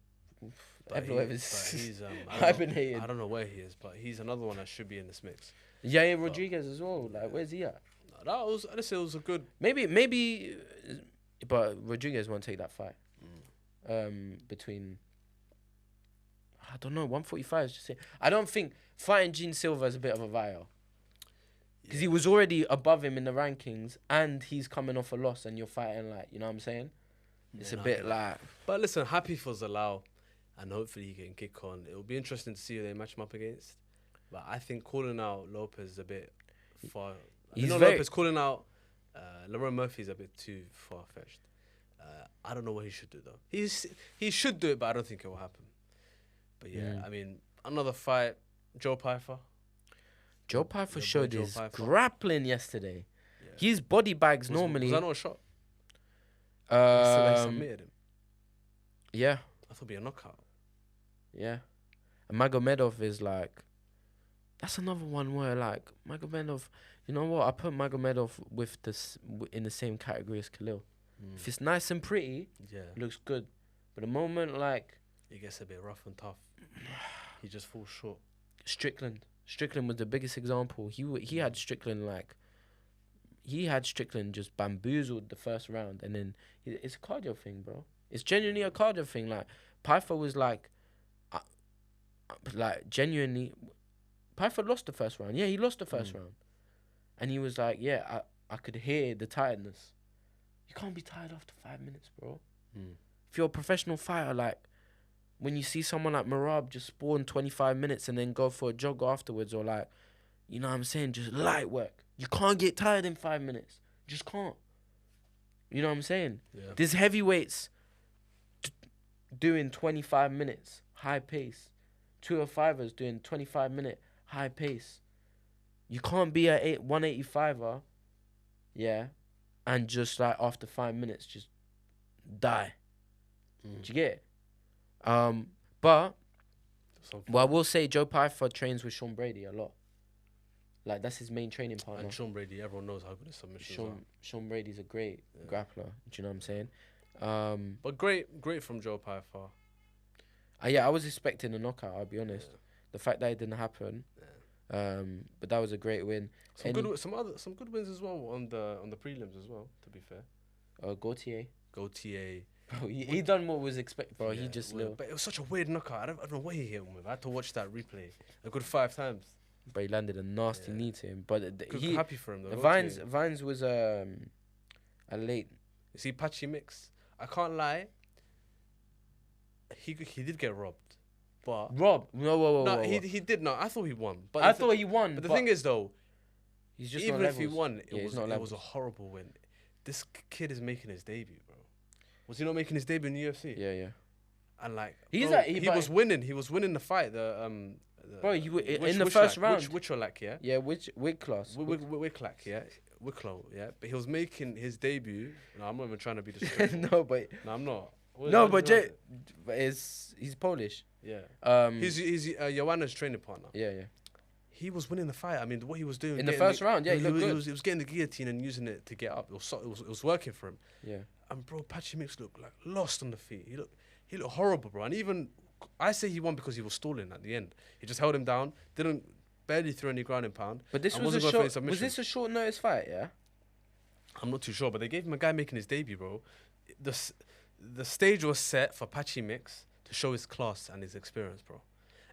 Ankalaev is he's hibernating. I don't know where he is, but he's another one that should be in this mix. Yeah, Rodriguez as well. Like, where's he at? That was, honestly, it was a good. Maybe, but Rodriguez won't take that fight. Between, I don't know, 145 is just it. I don't think fighting Gene Silva is a bit of a vial. Because he was already above him in the rankings, and he's coming off a loss, and you're fighting like, you know what I'm saying? It's a bit like. But listen, happy for Zalal, and hopefully he can kick on. It will be interesting to see who they match him up against. But I think calling out Lopez is a bit far. Lopez calling out Lerone Murphy is a bit too far fetched. I don't know what he should do though. He should do it, but I don't think it will happen. But yeah, I mean, another fight, Joe Pyfer. Joe Pyfer showed his grappling yesterday. Yeah. His body bags normally. Was that not a shot? They submitted him. Yeah. I thought it'd be a knockout. Yeah. And Magomedov is like, that's another one where like Magomedov, you know what? I put Magomedov with this in the same category as Khalil. If it's nice and pretty, it looks good. But the moment like it gets a bit rough and tough, he just falls short. Strickland was the biggest example. He had Strickland just bamboozled the first round, and then it's a cardio thing, bro. It's genuinely a cardio thing. Like Pyfer was like genuinely, Pyfer lost the first round. Yeah, he lost the first round, and he was like, yeah, I could hear the tiredness. You can't be tired after 5 minutes, bro. If you're a professional fighter, like when you see someone like Merab just spawn 25 minutes and then go for a jog afterwards, or like, you know what I'm saying, just light work. You can't get tired in 5 minutes. Just can't. You know what I'm saying? Yeah. There's heavyweights doing 25 minutes, high pace. 205ers doing 25-minute, high pace. You can't be a 185er, yeah, and just like after 5 minutes just die. Do you get it? But I will say Joe Pyfer trains with Sean Brady a lot. Like that's his main training partner. And Sean Brady, everyone knows how good his submissions are. Sean Brady's a great grappler. Do you know what I'm saying? But great from Joe Pyfer. Yeah, I was expecting a knockout. I'll be honest. The fact that it didn't happen. But that was a great win. Some good wins as well on the prelims as well. To be fair. Gautier. Bro, he done what was expected, bro. He just little. But it was such a weird knockout. I don't know what he hit him with. I had to watch that replay a good 5 times. But he landed a nasty knee to him. But happy for him though. Vines was a late. You see, Patchy Mix. I can't lie. He did get robbed. But whoa. He did not. I thought he won. But I thought he won. But the thing is though, he's just even if he won, it was a horrible win. This kid is making his debut, bro. Was he not making his debut in the UFC? Yeah. And like he was winning. He was winning the fight. In the first round. Which Wicklow, yeah. Yeah, which class? Wicklow, yeah. Wicklow, yeah. But he was making his debut. No, I'm not even trying to be disrespectful. No, I'm not. He's Polish. Yeah. He's Joanna's training partner. Yeah. He was winning the fight. I mean, what he was doing in the first round, he looked good. He was getting the guillotine and using it to get up. It was working for him. Yeah. And bro, Patchy Mix looked like lost on the feet. He looked horrible, bro. And even I say he won because he was stalling at the end. He just held him down, barely threw any ground and pound. But this was this a short notice fight? Yeah. I'm not too sure, but they gave him a guy making his debut, bro. The stage was set for Patchy Mix to show his class and his experience, bro.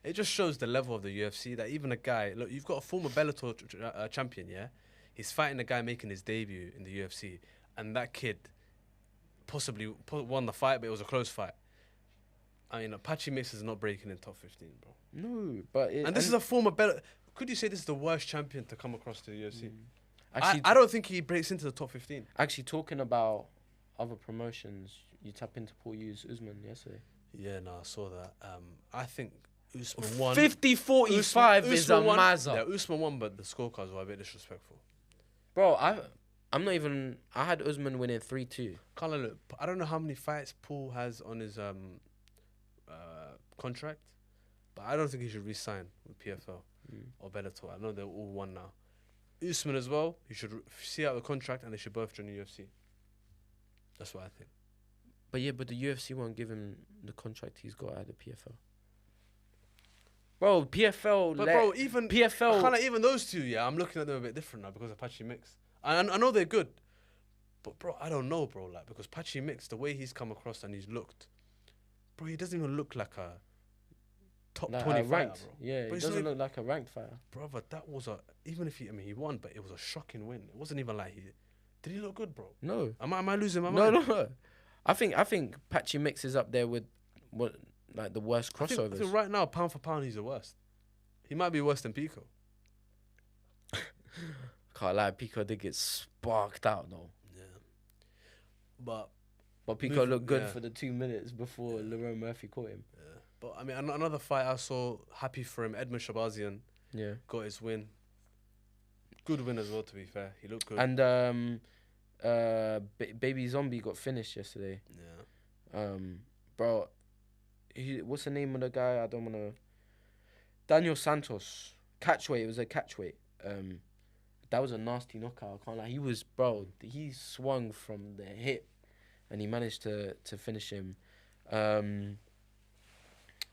It just shows the level of the UFC that even a guy, look, you've got a former Bellator champion, yeah? He's fighting a guy making his debut in the UFC, and that kid possibly won the fight, but it was a close fight. I mean, Patchy Mix is not breaking in top 15, bro. No, but... this is a former Bellator... Could you say this is the worst champion to come across to the UFC? Actually, I don't think he breaks into the top 15. Actually, talking about other promotions, you tap into Paul Hughes Usman yesterday. Yeah, no, I saw that. I think Usman won. 50-45 is a mazza. Yeah, Usman won, but the scorecards were a bit disrespectful. Bro, I'm not even... I had Usman winning 3-2. Carla, look, I don't know how many fights Paul has on his contract, but I don't think he should re-sign with PFL or Bellator. I know they're all one now. Usman as well, he should see out the contract and they should both join the UFC. That's what I think. But the UFC won't give him the contract he's got at the PFL. Bro, PFL. But bro, even PFL. kind of even those two, yeah, I'm looking at them a bit different now because of Patchy Mix. I know they're good, but bro, I don't know, bro. Like because Patchy Mix, the way he's come across and he's looked, bro, he doesn't even look like a top 20 fighter, ranked. bro. Yeah, But he it's not doesn't even- look like a ranked fighter. Brother, that was even if he won, but it was a shocking win. It wasn't even like did he look good, bro? No. Am I losing my No, mind? no. I think Patchy Mix is up there with the worst I crossovers. think right now, pound for pound, he's the worst. He might be worse than Pico. Can't lie, Pico did get sparked out though. Yeah. But Pico looked good yeah. for the 2 minutes before Lerone Murphy caught him. yeah. But I mean, another fight I saw, happy for him, Edmund Shabazian Yeah. got his win. Good win as well, to be fair. He looked good. And Baby Zombie got finished yesterday. yeah. Bro, what's the name of the guy? I don't wanna. Daniel Santos, catchweight. It was a catchweight. That was a nasty knockout. I can't lie. He swung from the hip, and he managed to finish him.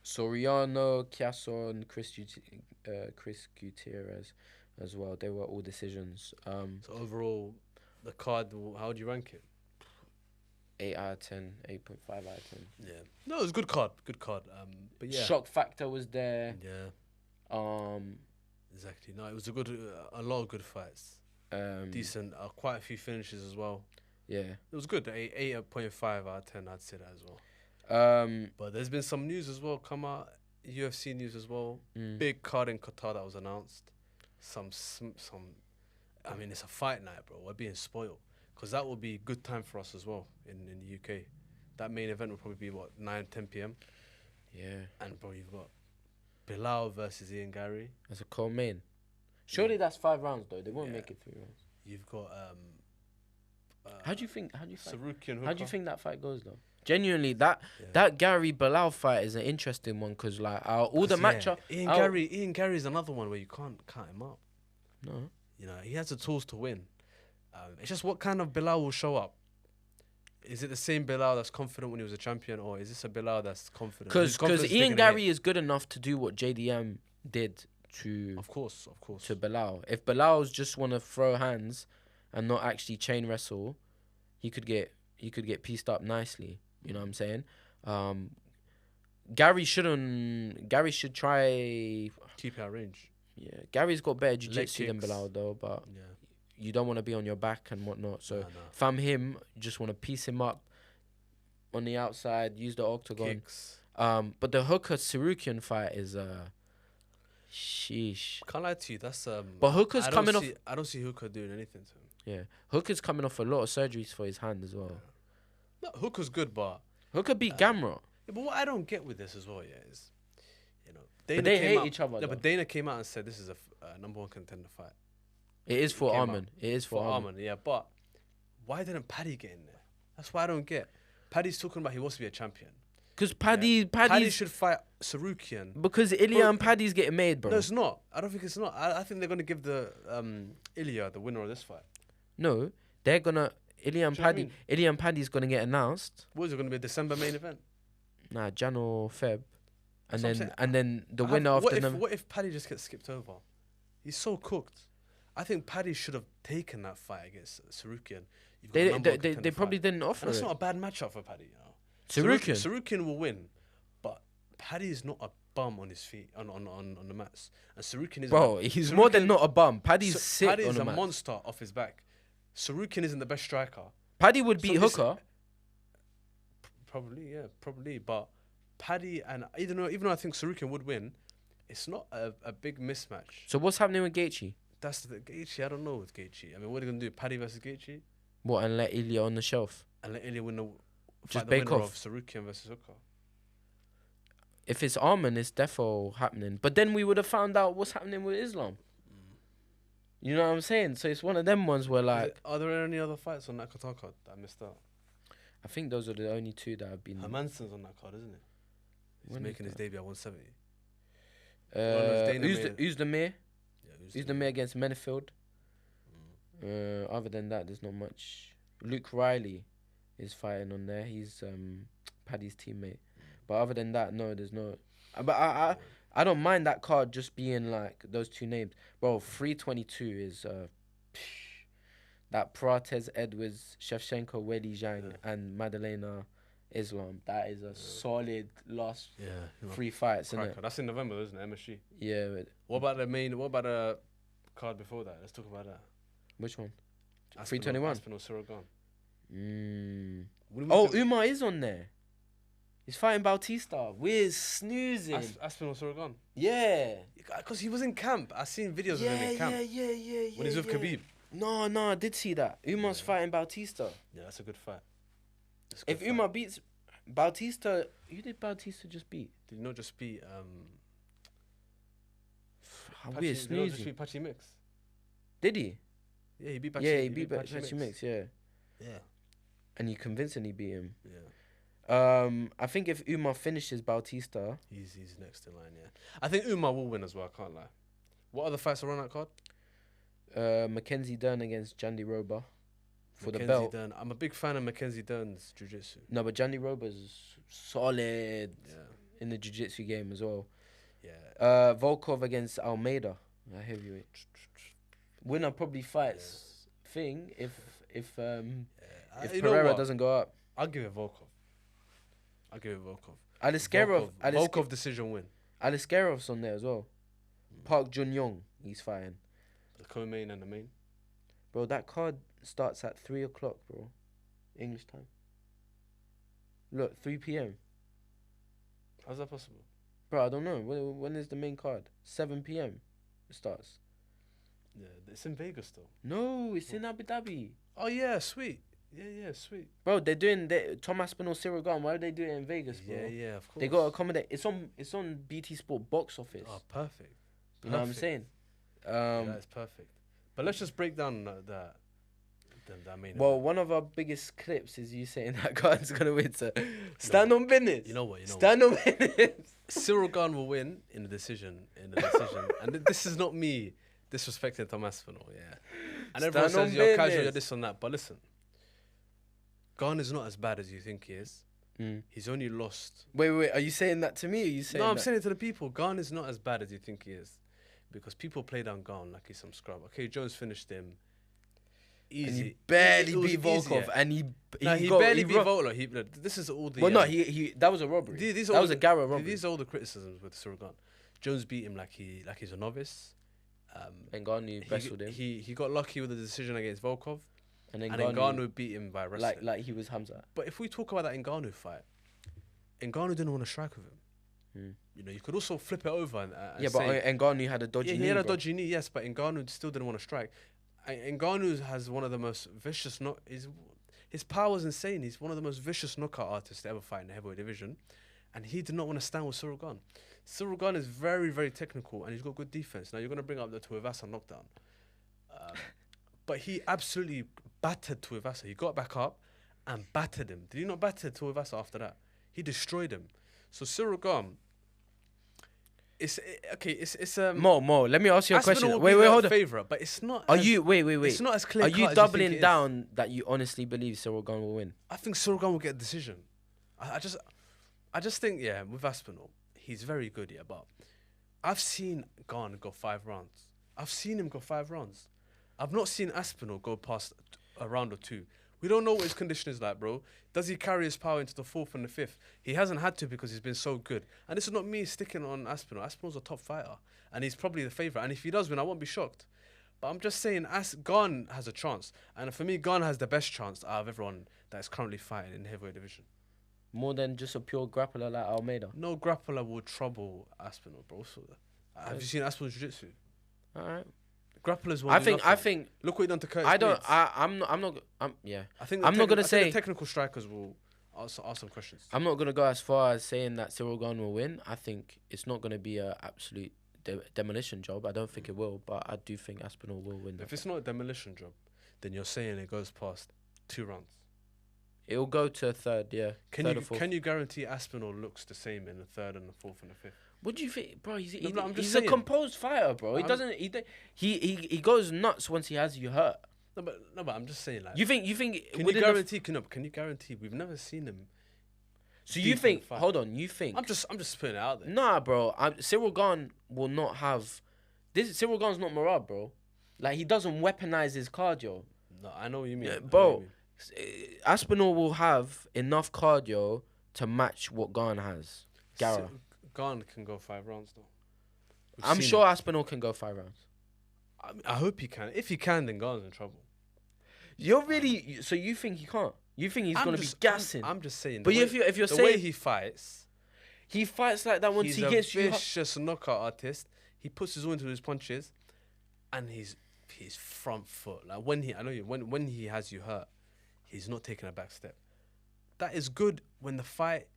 Soriano, Chiasso, and Chris Gutierrez as well. They were all decisions. So overall, the card, how would you rank it? 8 out of 10, 8.5 out of 10. Yeah. No, it was a good card. Good card. But yeah. Shock factor was there. Yeah. Exactly. No, it was a lot of good fights. Decent. Quite a few finishes as well. Yeah. It was good. 8.5 out of 10. I'd say that as well. But there's been some news as well come out. UFC news as well. Big card in Qatar that was announced. Some. I mean, it's a fight night, bro. We're being spoiled because that will be good time for us as well in the UK. That main event will probably be what 9-10 p.m. Yeah. And bro, you've got Bilal versus Ian Gary. As a co-main. Surely that's 5 rounds though. They won't make it 3 rounds. You've got How do you think Sarukian Hooker. How do you think that fight goes though? Genuinely, that Gary Bilal fight is an interesting one because like all the matchup. Ian Gary is another one where you can't count him out. No. You know, he has the tools to win. It's just what kind of Bilal will show up. Is it the same Bilal that's confident when he was a champion, or is this a Bilal that's confident? Because Ian Gary is good enough to do what JDM did to. Of course. To Bilal. If Bilal's just want to throw hands and not actually chain wrestle, he could get pieced up nicely. You know what I'm saying? Gary should try. Keep our range. Yeah, Gary's got better jiu-jitsu than Bilal though, but Yeah. you don't want to be on your back and whatnot. So No. if I'm him, you just want to piece him up on the outside, use the octagon. Kicks. But the Hooker Sarukian fight is sheesh. Can't lie to you. That's But Hooker's coming off. I don't see Hooker doing anything to him. Yeah, Hooker's coming off a lot of surgeries for his hand as well. No, Hooker's good, but Hooker beat Gamrot. yeah, but what I don't get with this as well, is, you know, But they came hate out- each other. Yeah, though. but Dana came out and said this is a number one contender fight It is for came Arman. out. It is for Arman. Arman. Yeah, but why didn't Paddy get in there? That's why I don't get. Paddy's talking about he wants to be a champion. Because Paddy Paddy should fight Sarukian. because Ilya and Paddy's getting made, bro. No, it's not. I don't think it's not. I think they're going to give the Ilya the winner of this fight. No, they're gonna Ilya and Do you know what I Paddy. mean? Ilya and Paddy's gonna get announced. What is it going to be a December main event? Nah, Jan or Feb, That's what I'm and then the I winner have- of the. what if Paddy just gets skipped over? He's so cooked. I think Paddy should have taken that fight against Sarukian. You've got a number one They contender probably fight. didn't offer And that's it. not a bad matchup for Paddy, you know. Sarukian. Sarukian will win, but Paddy is not a bum on his feet on the mats, and Sarukian is. Bro, he's more than Sarukian- not a bum. Paddy's sick Paddy on is the a mat. monster off his back. Sarukian isn't the best striker. Paddy would beat So this- Hooker. Probably, but Paddy and even though I think Sarukian would win, it's not a big mismatch. So what's happening with Gaethje? That's the Gaethje. I don't know with Gaethje. I mean, what are they gonna do? Paddy versus Gaethje, What, and let Ilya on the shelf? and let Ilya win the Just fight the bake winner off. of Sarukian versus Hooker. If it's Arman, it's defo happening. But then we would have found out what's happening with Islam. You know what I'm saying? So it's one of them ones where like Are there any other fights on that Qatar card that I missed out? I think those are the only two that have been. Hermansson's on that card, isn't it? He's When is making his that? debut at 170. Dana Who's the mayor? Yeah, Who's the mayor against Menefield? Other than that, there's not much. Luke Riley is fighting on there. He's Paddy's teammate. But other than that, no, there's no. But I don't mind that card just being like those two names, bro. 322 is that Prates Edwards, Shevchenko, Weili Zhang, and Madalena Islam. That is a solid last three fights, isn't it? That's in November, isn't it? MSG. Yeah. What about the card before that? Let's talk about that. Which one? Aspinall, 321. Aspinall Suragan. Oh, Umar is on there. He's fighting Bautista. We're snoozing. Aspinall Suragan. Yeah. Because he was in camp. I seen videos of him in camp. Yeah. When he's with Khabib. No, I did see that. Umar's fighting Bautista. Yeah, that's a good fight. If Umar beats Bautista, who did Bautista just beat? Did he not just beat We're snoozing. Did he Pachi Mix? Did he? Yeah, he beat Pachi. Yeah, he beat Pachi Mix. Yeah. Yeah. And he convincingly beat him. Yeah. I think if Umar finishes Bautista, He's next in line, yeah. I think Umar will win as well, I can't lie. What other fights are on that card? Mackenzie Dern against Jandy Roba for the Mackenzie belt. Dern. I'm a big fan of Mackenzie Dern's jiu-jitsu. No, but Jandy Roba's solid Yeah. in the jiu-jitsu game as well. Yeah. Volkov against Almeida, a heavyweight. Winner probably fights thing if Pereira doesn't go up. I'll give it Volkov. Aliskerov decision win. Aliskerov's on there as well. Park Jun-young, he's fighting. The co-main and the main. Bro, that card starts at 3 o'clock, bro. English time. Look, 3 p.m. How's that possible? Bro, I don't know. When is the main card? 7 p.m. it starts. Yeah, it's in Vegas though. No, it's in Abu Dhabi. Oh yeah, sweet. Yeah, sweet. Bro, they're doing Tom Aspinall, Cyril Gane. Why would they do it in Vegas, bro? Yeah, of course. They got to accommodate. It's on BT Sport box office. Oh, perfect. You know what I'm saying? Yeah, it's perfect. But let's just break down that main Well, event. one of our biggest clips is you saying that Gane's gonna win. So stand on business. You know what? Stand on business. Cyril Gane will win in the decision. And this is not me disrespecting Tom Aspinall, yeah. And everyone Stand on says you're casual, business. you're this and that. But listen, Gane is not as bad as you think he is. He's only lost. Wait. Are you saying that to me? Or are you saying No, I'm that? saying it to the people. Gane is not as bad as you think he is. Because people play down Gane like he's some scrub. Okay, Jones finished him easy. And he barely It was beat Volkov, easier. and he barely beat Volkov. This is all the. Well, no, he that was a robbery. That was a Gara robbery. These are all the criticisms with Cyril Gane. Jones beat him like he's a novice. And Gane wrestled him. He got lucky with the decision against Volkov, And then Ngannou beat him by wrestling. like he was Hamza. But if we talk about that Ngannou fight, Ngannou didn't want to strike with him. You know, you could also flip it over and Yeah, say, but Ngannou had a dodgy yeah, knee. he had a bro. dodgy knee, yes, but Ngannou still didn't want to strike. Ngannou has one of the most vicious his power is insane. He's one of the most vicious knockout artists to ever fight in the heavyweight division, and he did not want to stand with Cyril Gane. Cyril Gane is very, very technical, and he's got good defense. Now you're going to bring up the Tuivasa knockdown, but he absolutely battered Tuivasa. He got back up and battered him. Did he not batter Tuivasa after that? He destroyed him. So Cyril Gane. It's Mo. Let me ask you a question. Wait, hold on. Favorite, but it's not. Wait. It's not as clear. Are you doubling down that you honestly believe Cyril Gane will win? I think Cyril Gane will get a decision. I just think with Aspinall, he's very good, but I've seen Gane go 5 rounds. I've seen him go 5 rounds. I've not seen Aspinall go past a round or 2. We don't know what his condition is like, bro. Does he carry his power into the 4th and the 5th? He hasn't had to because he's been so good. And this is not me sticking on Aspinall. Aspinall's a top fighter, and he's probably the favourite. And if he does win, I won't be shocked. But I'm just saying, Gane has a chance. And for me, Gane has the best chance out of everyone that is currently fighting in the heavyweight division. More than just a pure grappler like Almeida. No grappler will trouble Aspinall, bro. So, have you seen Aspinall's jiu-jitsu? All right. Grapplers will I do think nothing. Look what he done to Curtis Blades. I'm not gonna I say think the technical strikers will ask some questions. I'm not gonna go as far as saying that Cyril Gane will win. I think it's not gonna be a absolute demolition job. I don't think it will, but I do think Aspinall will win. If it's not a demolition job, then you're saying it goes past 2 rounds. It'll go to a third, yeah. Can you guarantee Aspinall looks the same in the 3rd and the 4th and the 5th? What do you think, bro? He's I'm just a saying. composed fighter, bro. He goes nuts once he has you hurt. No, but I'm just saying, like, You think can with you enough- guarantee? Can you guarantee? We've never seen him. So deep you in the think? fight. Hold on. You think? I'm just putting it out there. Nah, bro. Cyril Gane will not have this. Cyril Gane's not Merab, bro. Like he doesn't weaponize his cardio, No, I know what you mean, yeah, I know what bro. you mean. Aspinall will have enough cardio to match what Gane has. Gara. Gane can go 5 rounds though. We've I'm seen sure it. Aspinall can go 5 rounds. I hope he can. If he can, then Gane's in trouble. You're really so you think he can't? You think he's gonna be gassing? I'm just saying. But the if way- you're the saying way he fights, he fights like that once he's he a gets you. vicious knockout artist. He puts his all into his punches, and he's front foot. Like when when he has you hurt, he's not taking a back step. That is good when the fight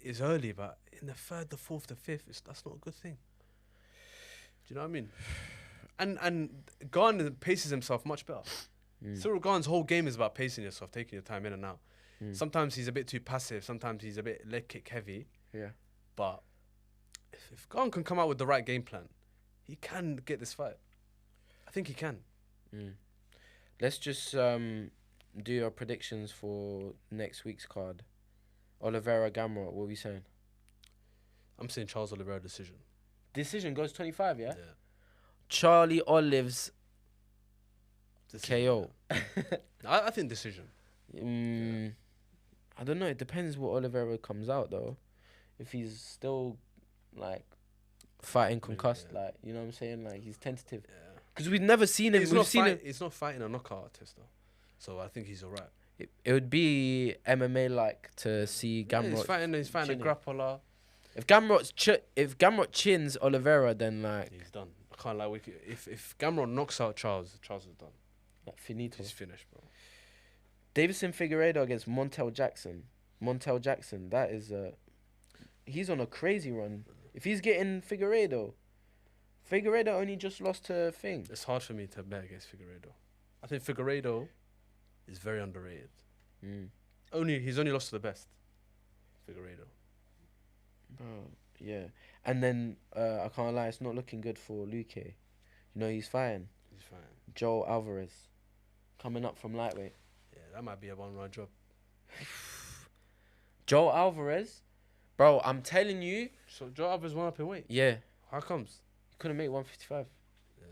is early, but in the 3rd, the 4th, the 5th, that's not a good thing. Do you know what I mean? And Gane paces himself much better. Cyril Gane's whole game is about pacing yourself, taking your time in and out. Sometimes he's a bit too passive. Sometimes he's a bit leg kick heavy. Yeah. But if Gane can come out with the right game plan, he can get this fight. I think he can. Let's just do our predictions for next week's card. Oliveira Gamrot, what are we saying? I'm saying Charles Oliveira decision. Decision goes 25, yeah? Yeah. Charlie Olive's Decision, KO. yeah. I think decision. I don't know. It depends what Oliveira comes out, though. If he's still, like, fighting concussed, yeah. like, you know what I'm saying? Like, he's tentative. Yeah. Because we've never seen him. He's not fighting a knockout artist though, so I think he's alright. It would be MMA-like to see Yeah, Gamrot. he's fighting a chinning. grappler. If Gamrot chins Oliveira, then, like, He's done. I can't lie. If Gamrot knocks out Charles is done. finito. He's finished, bro. Davison Figueiredo against Montel Jackson. That is he's on a crazy run. If he's getting Figueiredo only just lost to Thing. It's hard for me to bet against Figueiredo. I think Figueiredo is very underrated. He's only lost to the best. Figueiredo. Bro, yeah. And then I can't lie, it's not looking good for Luque. You know he's fighting He's fine. Joel Alvarez, coming up from lightweight. Yeah, that might be a 1-round job. Joel Alvarez, bro, I'm telling you. So Joe Alvarez went up in weight. Yeah, How comes? he couldn't make 155. Yeah.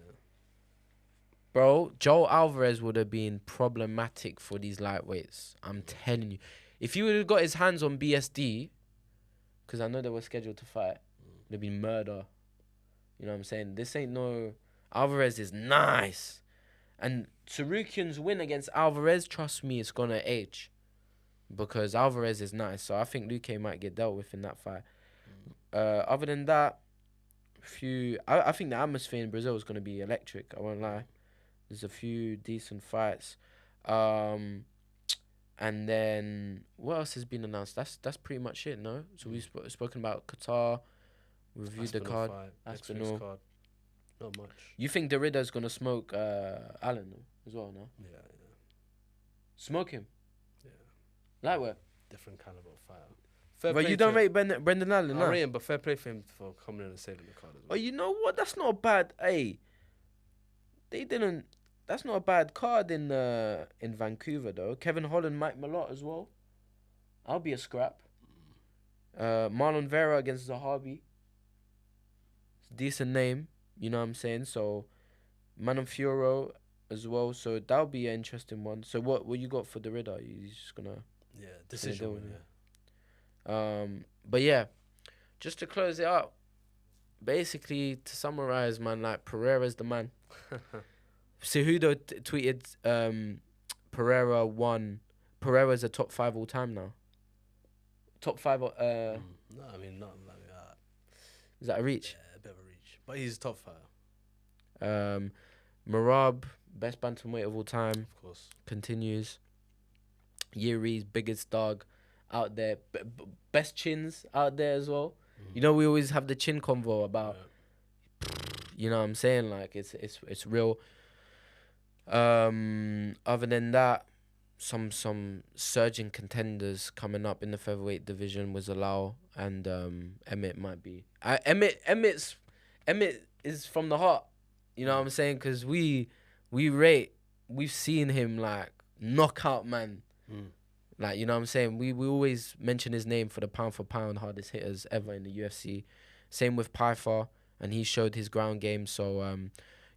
Bro, Joel Alvarez would have been problematic for these lightweights. I'm telling you. If he would have got his hands on BSD, because I know they were scheduled to fight, it would have been murder. You know what I'm saying? This ain't no... Alvarez is nice. And Sarukian's win against Alvarez, trust me, it's going to age. Because Alvarez is nice. So I think Luque might get dealt with in that fight. Other than that, I think the atmosphere in Brazil is going to be electric. I won't lie. There's a few decent fights. And then what else has been announced? That's pretty much it, no? So we've spoken about Qatar, reviewed the card. Fight, next Aspinall. week's card. Not much. You think Derrida's going to smoke Allen as well, no? Yeah. Smoke him? Yeah. Lightweight? Different caliber of fighter. Fair But play you don't to- rate Brendan Allen, I no? rate him, but fair play for him for coming in and saving the card as Oh, well. you know what? That's not a bad... Hey, that's not a bad card in Vancouver, though. Kevin Holland, Mike Malott as well. I'll be a scrap. Marlon Vera against Zahabi. It's a decent name, you know what I'm saying? So, Manon Fiorot as well. So, that'll be an interesting one. So, what you got for Derrida? You just gonna... Yeah, decision do win, it, yeah. But yeah, just to close it up, basically to summarize, man, like Pereira's the man. Cejudo tweeted Pereira won. Pereira's a top 5 all time now. Top 5. No, I mean, not like that. Is that a reach? Yeah, a bit of a reach. But he's a top fighter, Merab, best bantamweight of all time, of course. continues. Yuri's biggest dog out there, best chins out there as well. You know, we always have the chin convo about. You know what I'm saying? Like it's real. Other than that, some surging contenders coming up in the featherweight division was Alao and Emmett might be. Emmett is from the heart. You know what I'm saying? Because we rate we've seen him like knock out man. Like, you know what I'm saying? We always mention his name for the pound for pound hardest hitters ever in the UFC. Same with Pythar, and he showed his ground game. So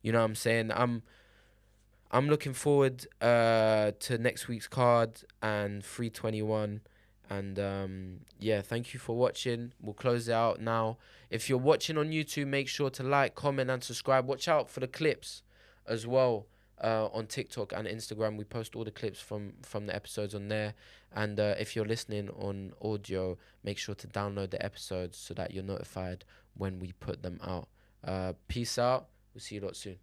you know what I'm saying? I'm looking forward to next week's card and 321. And yeah, thank you for watching. We'll close it out now. If you're watching on YouTube, make sure to like, comment, and subscribe. Watch out for the clips as well on TikTok and Instagram. We post all the clips from the episodes on there. And if you're listening on audio, make sure to download the episodes so that you're notified when we put them out. Peace out. We'll see you lot soon.